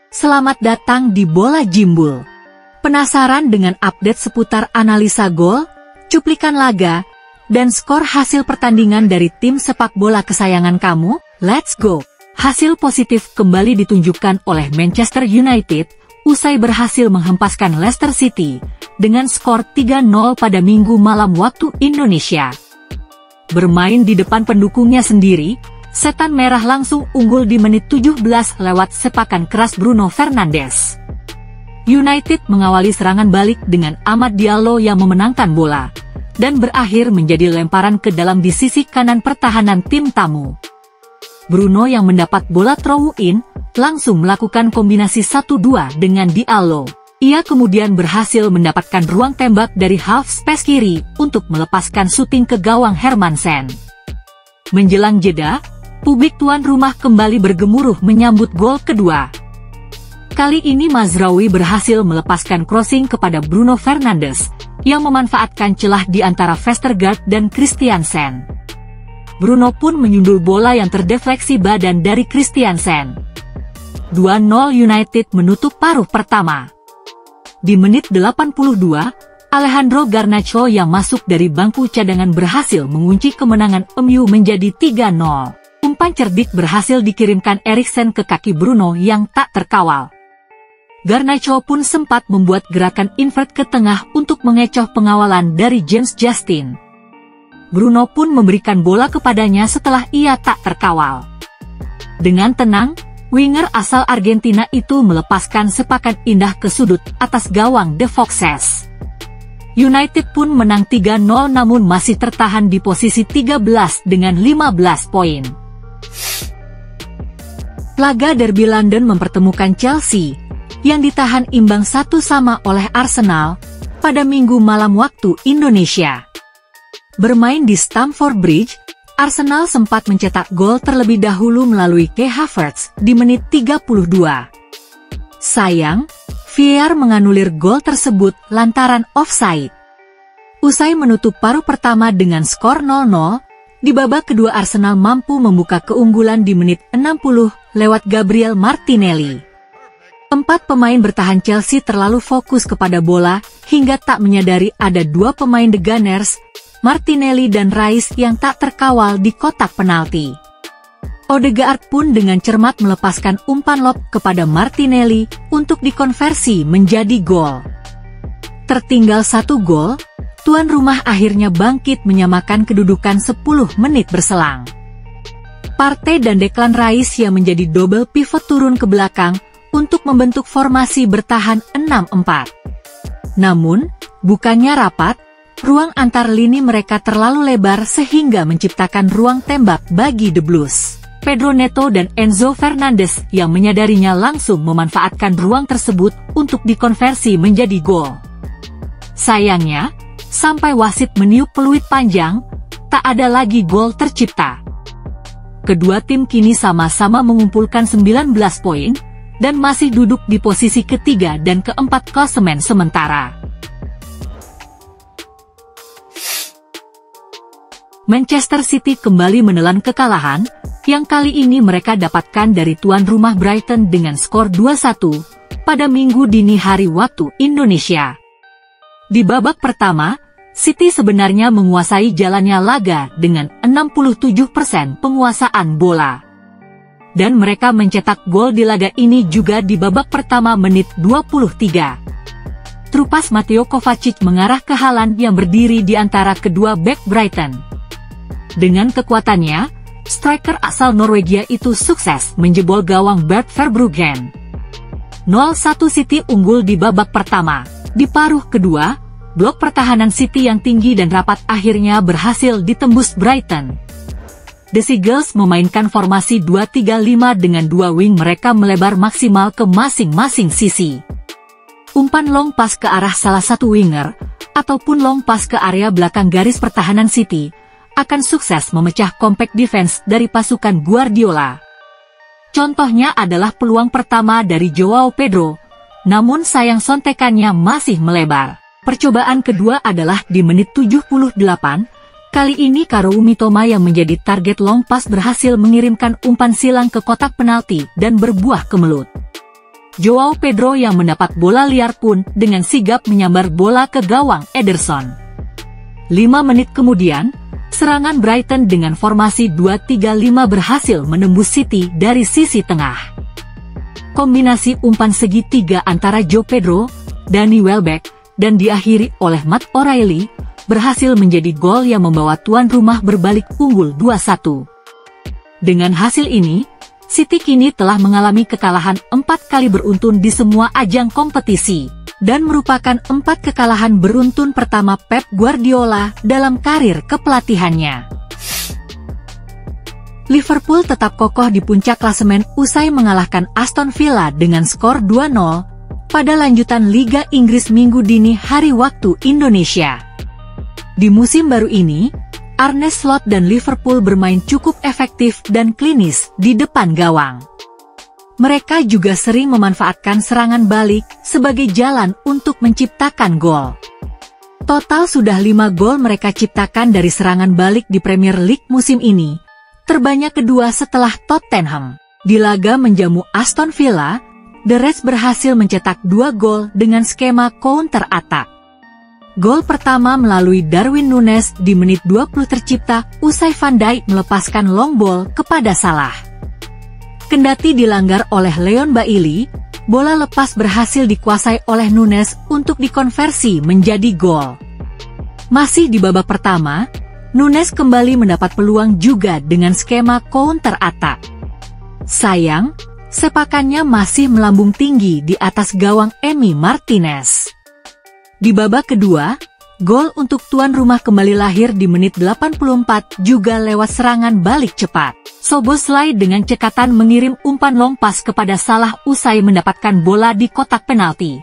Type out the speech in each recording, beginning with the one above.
Selamat datang di Bola Jimbul. Penasaran dengan update seputar analisa gol, cuplikan laga, dan skor hasil pertandingan dari tim sepak bola kesayangan kamu? Let's go! Hasil positif kembali ditunjukkan oleh Manchester United usai berhasil menghempaskan Leicester City dengan skor 3-0 pada Minggu malam waktu Indonesia. Bermain di depan pendukungnya sendiri, Setan Merah langsung unggul di menit 17 lewat sepakan keras Bruno Fernandes. United mengawali serangan balik dengan Amad Diallo yang memenangkan bola, dan berakhir menjadi lemparan ke dalam di sisi kanan pertahanan tim tamu. Bruno yang mendapat bola throw-in, langsung melakukan kombinasi 1-2 dengan Diallo. Ia kemudian berhasil mendapatkan ruang tembak dari half space kiri untuk melepaskan syuting ke gawang Hermansen. Menjelang jeda, publik tuan rumah kembali bergemuruh menyambut gol kedua. Kali ini Mazraoui berhasil melepaskan crossing kepada Bruno Fernandes, yang memanfaatkan celah di antara Vestergaard dan Christiansen. Bruno pun menyundul bola yang terdefleksi badan dari Christiansen. 2-0 United menutup paruh pertama. Di menit 82, Alejandro Garnacho yang masuk dari bangku cadangan berhasil mengunci kemenangan MU menjadi 3-0. Umpan cerdik berhasil dikirimkan Eriksen ke kaki Bruno yang tak terkawal. Garnacho pun sempat membuat gerakan invert ke tengah untuk mengecoh pengawalan dari James Justin. Bruno pun memberikan bola kepadanya setelah ia tak terkawal. Dengan tenang, winger asal Argentina itu melepaskan sepakan indah ke sudut atas gawang The Foxes. United pun menang 3-0 namun masih tertahan di posisi 13 dengan 15 poin. Laga derby London mempertemukan Chelsea, yang ditahan imbang 1-1 oleh Arsenal, pada Minggu malam waktu Indonesia. Bermain di Stamford Bridge, Arsenal sempat mencetak gol terlebih dahulu melalui Kai Havertz di menit 32. Sayang, VAR menganulir gol tersebut lantaran offside. Usai menutup paruh pertama dengan skor 0-0, di babak kedua Arsenal mampu membuka keunggulan di menit 60 lewat Gabriel Martinelli. 4 pemain bertahan Chelsea terlalu fokus kepada bola hingga tak menyadari ada 2 pemain The Gunners, Martinelli dan Rice yang tak terkawal di kotak penalti. Odegaard pun dengan cermat melepaskan umpan lob kepada Martinelli untuk dikonversi menjadi gol. Tertinggal 1 gol, tuan rumah akhirnya bangkit menyamakan kedudukan 10 menit berselang. Partey dan Declan Rice yang menjadi double pivot turun ke belakang untuk membentuk formasi bertahan 6-4. Namun, bukannya rapat, ruang antar lini mereka terlalu lebar sehingga menciptakan ruang tembak bagi The Blues. Pedro Neto dan Enzo Fernandez yang menyadarinya langsung memanfaatkan ruang tersebut untuk dikonversi menjadi gol. Sayangnya, sampai wasit meniup peluit panjang, tak ada lagi gol tercipta. Kedua tim kini sama-sama mengumpulkan 19 poin, dan masih duduk di posisi ketiga dan keempat klasemen sementara. Manchester City kembali menelan kekalahan, yang kali ini mereka dapatkan dari tuan rumah Brighton dengan skor 2-1, pada Minggu dini hari waktu Indonesia. Di babak pertama, City sebenarnya menguasai jalannya laga dengan 67% penguasaan bola. Dan mereka mencetak gol di laga ini juga di babak pertama menit 23. Trupas Mateo Kovacic mengarah ke Haaland yang berdiri di antara kedua bek Brighton. Dengan kekuatannya, striker asal Norwegia itu sukses menjebol gawang Bert Verbruggen. 0-1 City unggul di babak pertama. Di paruh kedua, blok pertahanan City yang tinggi dan rapat akhirnya berhasil ditembus Brighton. The Seagulls memainkan formasi 2-3-5 dengan 2 wing mereka melebar maksimal ke masing-masing sisi. Umpan long pass ke arah salah satu winger, ataupun long pass ke area belakang garis pertahanan City, akan sukses memecah compact defense dari pasukan Guardiola. Contohnya adalah peluang pertama dari Joao Pedro, namun sayang sontekannya masih melebar. Percobaan kedua adalah di menit 78, kali ini Kaoru Mitoma yang menjadi target long pass berhasil mengirimkan umpan silang ke kotak penalti dan berbuah kemelut. Joao Pedro yang mendapat bola liar pun dengan sigap menyambar bola ke gawang Ederson. 5 menit kemudian, serangan Brighton dengan formasi 2-3-5 berhasil menembus City dari sisi tengah. Kombinasi umpan segitiga antara Joao Pedro, Danny Welbeck, dan diakhiri oleh Matt O'Reilly, berhasil menjadi gol yang membawa tuan rumah berbalik unggul 2-1. Dengan hasil ini, City kini telah mengalami kekalahan 4 kali beruntun di semua ajang kompetisi, dan merupakan 4 kekalahan beruntun pertama Pep Guardiola dalam karir kepelatihannya. Liverpool tetap kokoh di puncak klasemen usai mengalahkan Aston Villa dengan skor 2-0 pada lanjutan Liga Inggris Minggu dini hari waktu Indonesia. Di musim baru ini, Arne Slot dan Liverpool bermain cukup efektif dan klinis di depan gawang. Mereka juga sering memanfaatkan serangan balik sebagai jalan untuk menciptakan gol. Total sudah 5 gol mereka ciptakan dari serangan balik di Premier League musim ini, terbanyak kedua setelah Tottenham. Di laga menjamu Aston Villa, The Reds berhasil mencetak 2 gol dengan skema counter attack. Gol pertama melalui Darwin Núñez di menit 20 tercipta usai Van Dijk melepaskan long ball kepada Salah. Kendati dilanggar oleh Leon Bailey, bola lepas berhasil dikuasai oleh Núñez untuk dikonversi menjadi gol. Masih di babak pertama, Núñez kembali mendapat peluang juga dengan skema counter attack. Sayang, sepakannya masih melambung tinggi di atas gawang Emi Martinez. Di babak kedua, gol untuk tuan rumah kembali lahir di menit 84 juga lewat serangan balik cepat. Szoboszlai dengan cekatan mengirim umpan long pass kepada Salah usai mendapatkan bola di kotak penalti.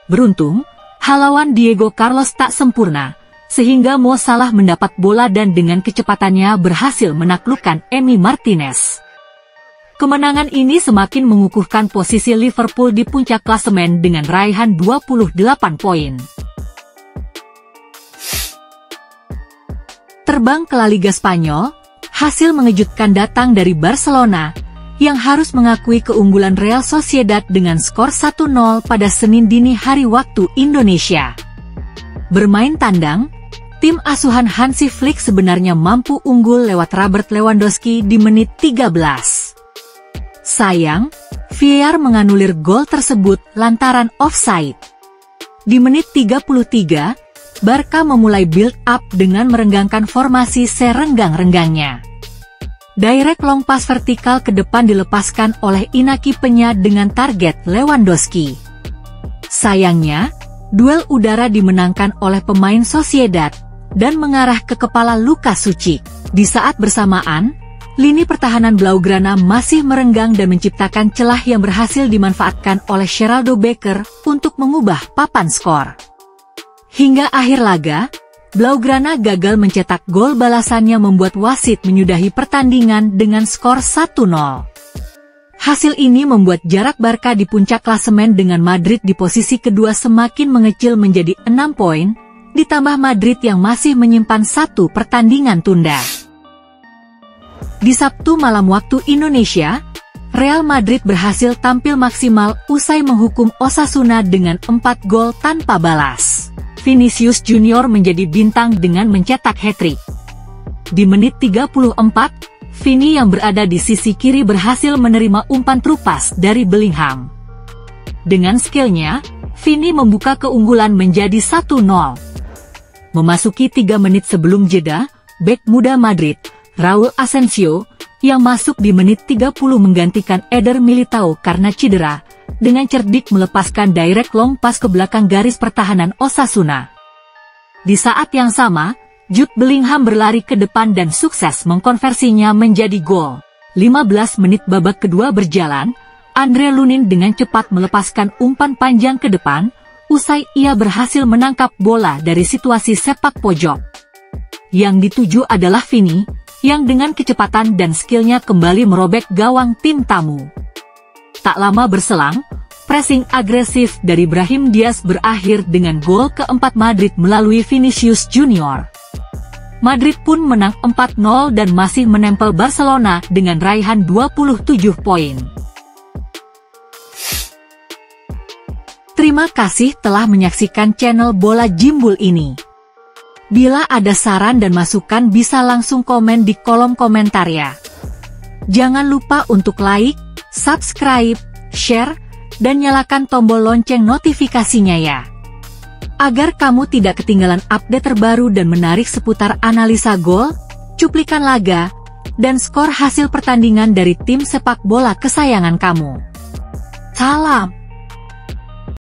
Beruntung, halauan Diego Carlos tak sempurna, sehingga Mo Salah mendapat bola dan dengan kecepatannya berhasil menaklukkan Emi Martinez. Kemenangan ini semakin mengukuhkan posisi Liverpool di puncak klasemen dengan raihan 28 poin. Terbang ke La Liga Spanyol, hasil mengejutkan datang dari Barcelona, yang harus mengakui keunggulan Real Sociedad dengan skor 1-0 pada Senin dini hari waktu Indonesia. Bermain tandang, tim asuhan Hansi Flick sebenarnya mampu unggul lewat Robert Lewandowski di menit 13. Sayang, VAR menganulir gol tersebut lantaran offside. Di menit 33, Barca memulai build up dengan merenggangkan formasi serenggang-renggangnya. Direct long pass vertikal ke depan dilepaskan oleh Inaki Peña dengan target Lewandowski. Sayangnya, duel udara dimenangkan oleh pemain Sociedad dan mengarah ke kepala Lucas Sucic. Di saat bersamaan, lini pertahanan Blaugrana masih merenggang dan menciptakan celah yang berhasil dimanfaatkan oleh Geraldo Becker untuk mengubah papan skor. Hingga akhir laga, Blaugrana gagal mencetak gol balasannya membuat wasit menyudahi pertandingan dengan skor 1-0. Hasil ini membuat jarak Barca di puncak klasemen dengan Madrid di posisi kedua semakin mengecil menjadi 6 poin, ditambah Madrid yang masih menyimpan 1 pertandingan tunda. Di Sabtu malam waktu Indonesia, Real Madrid berhasil tampil maksimal usai menghukum Osasuna dengan 4 gol tanpa balas. Vinicius Junior menjadi bintang dengan mencetak hat-trick. Di menit 34, Vini yang berada di sisi kiri berhasil menerima umpan trupas dari Bellingham. Dengan skillnya, Vini membuka keunggulan menjadi 1-0. Memasuki 3 menit sebelum jeda, bek muda Madrid, Raul Asensio, yang masuk di menit 30 menggantikan Eder Militao karena cedera, dengan cerdik melepaskan direct long pass ke belakang garis pertahanan Osasuna. Di saat yang sama, Jude Bellingham berlari ke depan dan sukses mengkonversinya menjadi gol. 15 menit babak kedua berjalan, Andre Lunin dengan cepat melepaskan umpan panjang ke depan, usai ia berhasil menangkap bola dari situasi sepak pojok. Yang dituju adalah Vini, yang dengan kecepatan dan skillnya kembali merobek gawang tim tamu. Tak lama berselang, pressing agresif dari Brahim Diaz berakhir dengan gol keempat Madrid melalui Vinicius Junior. Madrid pun menang 4-0 dan masih menempel Barcelona dengan raihan 27 poin. Terima kasih telah menyaksikan channel Bola Jimbul ini. Bila ada saran dan masukan bisa langsung komen di kolom komentar ya. Jangan lupa untuk like, subscribe, share, dan nyalakan tombol lonceng notifikasinya ya. Agar kamu tidak ketinggalan update terbaru dan menarik seputar analisa gol, cuplikan laga, dan skor hasil pertandingan dari tim sepak bola kesayangan kamu. Salam!